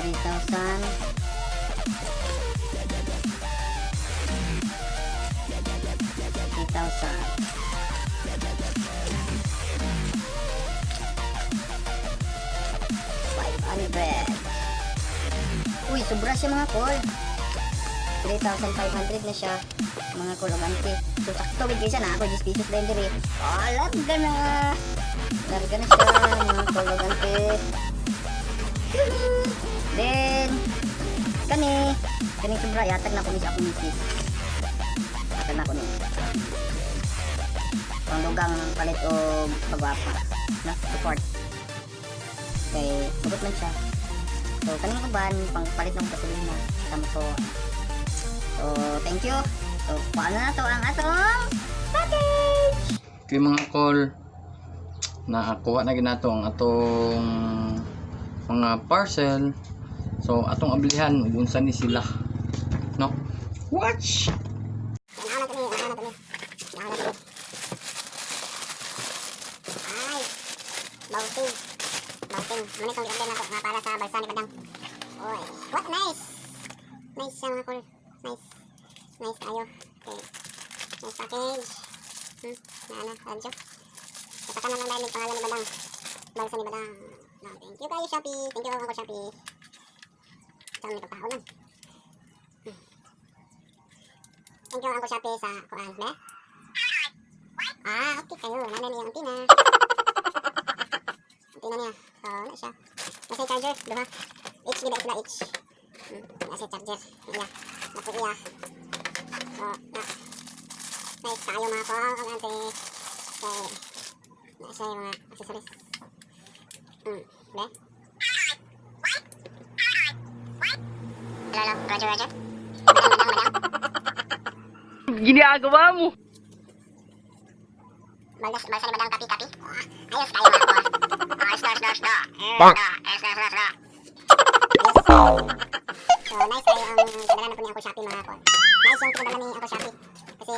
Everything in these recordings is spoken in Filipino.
3,000. 500. Uy, sobra siya mga call. 3,500 na siya mga call of anti. So sakto bigay siya na ako 10 pesos din diri. Oh, larga na. Larga na siya mga call of anti. Then kani sobra yatag na ko ni sa akong misis. Yatag na ko ni. Ang dugang palit o pagwapa na support. Okay, sugot man siya. So, kanina ko ba pang palit ng gasolina tama ko. So, thank you. So, paano na to ang atong package? Okay mga call, nakakuha na ginato ang atong mga parcel. So, atong ablihan ug unsa ni sila. No? Watch. Bauting. Muna itong ganda na ito nga para sa balsa ni Badang. Oy. What? Nice! Nice siya mga cool. Nice. Nice tayo. Okay. Nice package. Radyo. Katakan na lang dahil yung pangalan ni Badang. Balsa ni Badang. No, thank you kayo Shopee. Thank you ako Shopee. Saan may pagkao lang. Thank you ako Shopee sa kuan. Be? Okay kayo. Nana niya ang tina. Tingnan niya. So, wala siya. Nasa charger, diba? H, diba? Sila H. Nasa charger. Iya. Napo iya. So, na. Nice tayo mga ko. Ang ante. Okay. Nasa yung mga accessories. Be? Lalo, Roger. Madam. Ginagawa mo. Balsa ni Badang kapi. Ayos tayo mga ko. Yes. So, nice tayo ang pinadala na po ni Uncle Shopee mga kon. Nice yung pinadala ni Uncle Shopee. Kasi,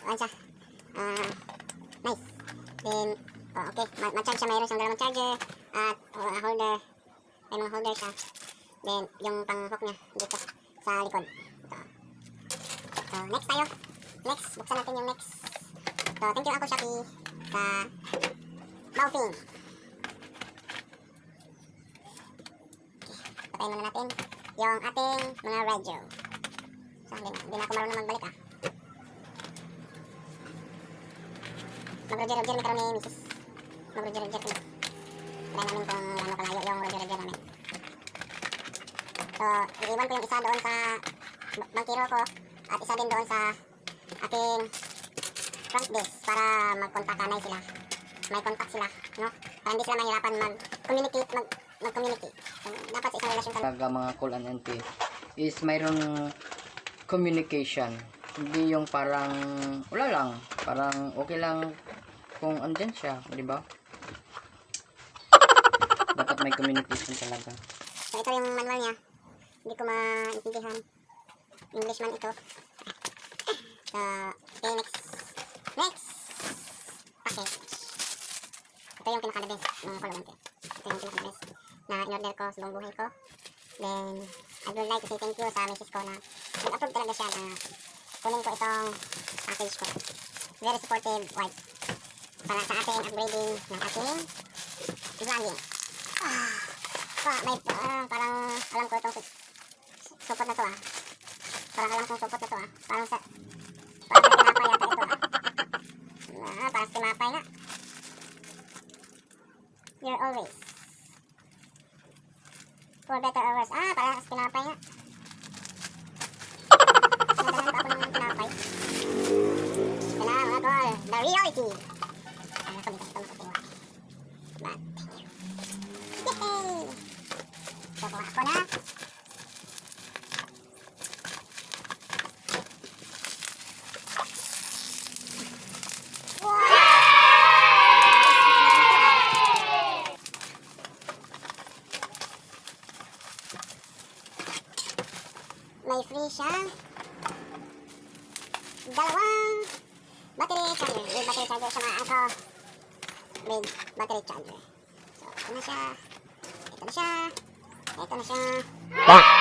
ano siya, nice. Then, okay, ma-charge siya, mayroon siyang dalawang charger, at holder, may mga holder siya. Then, yung pang-hook niya, dito, sa likod. Ito. So, next tayo. Next, buksan natin yung next. So, thank you Uncle Shopee sa Baofing. Patayin muna natin yung ating mga radio. So, hindi na ako marunong magbalik Mag-roger-roger may karoon ni Mrs. Mag-roger-roger kami. Try namin kung ano kalayo yung roger-roger namin. So, iiwan ko yung isa doon sa bangkiro ko at isa din doon sa aking front desk para mag-contact sila. May contact sila, no? Para hindi sila mahirapan mag-communicate. So, dapat sa isang relasyon Talaga mga call and NP is mayroong communication. Hindi yung parang wala lang, parang okay lang kung andyan siya, di ba? Dapat may communication talaga. So, ito yung manual niya. Hindi ko maintindihan. English man ito. So, okay, next package. Ito yung pinaka-the best mga kulungan. Ito yung pinaka-the best na in-order ko sa buong buhay ko. Then, I would like to say thank you sa misis ko na nag-approve talaga siya na kunin ko itong package ko. Very supportive wife para sa ating upgrading ng ating vlogging. May parang alam ko itong supot na to Parang alam kong supot na to Parang sa tinapay yata ito Parang sa tinapay nga. You're always for better or worse. Parang sa tinapay nga. Nadalan pa ako ng tinapay. Ito na mga tol. The reality. Alam ko dito makatiwa. But thank you. Yay! So kuha ko na. May free siya. Dalawang battery charger. With battery charger siya mga angko. With battery charger. So, ito na siya. Ito na siya. Ito na siya.